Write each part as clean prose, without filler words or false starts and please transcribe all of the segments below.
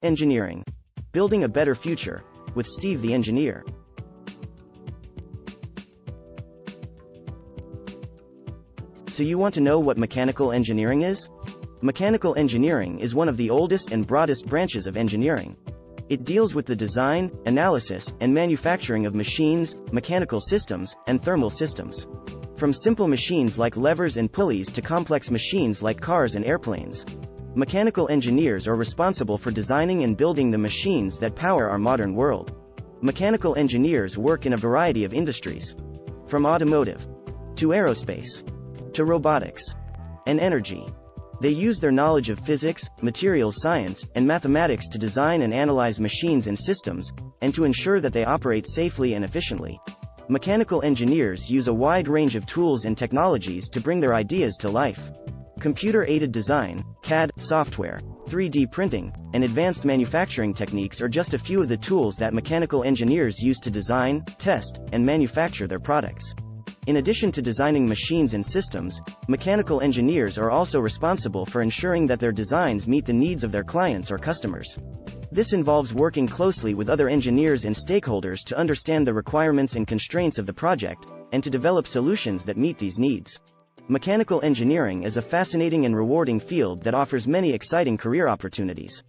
Engineering. Building a better future, with Steve the Engineer. So you want to know what mechanical engineering is? Mechanical engineering is one of the oldest and broadest branches of engineering. It deals with the design, analysis, and manufacturing of machines, mechanical systems, and thermal systems. From simple machines like levers and pulleys to complex machines like cars and airplanes. Mechanical engineers are responsible for designing and building the machines that power our modern world. Mechanical engineers work in a variety of industries. From automotive, to aerospace, to robotics, and energy. They use their knowledge of physics, materials science, and mathematics to design and analyze machines and systems, and to ensure that they operate safely and efficiently. Mechanical engineers use a wide range of tools and technologies to bring their ideas to life. Computer-aided design, CAD, software, 3D printing, and advanced manufacturing techniques are just a few of the tools that mechanical engineers use to design, test, and manufacture their products. In addition to designing machines and systems, mechanical engineers are also responsible for ensuring that their designs meet the needs of their clients or customers. This involves working closely with other engineers and stakeholders to understand the requirements and constraints of the project, and to develop solutions that meet these needs. Mechanical engineering is a fascinating and rewarding field that offers many exciting career opportunities.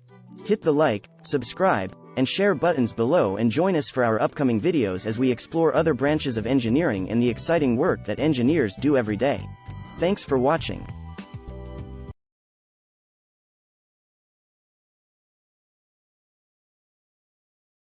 Hit the like, subscribe, and share buttons below and join us for our upcoming videos as we explore other branches of engineering and the exciting work that engineers do every day. Thanks for watching.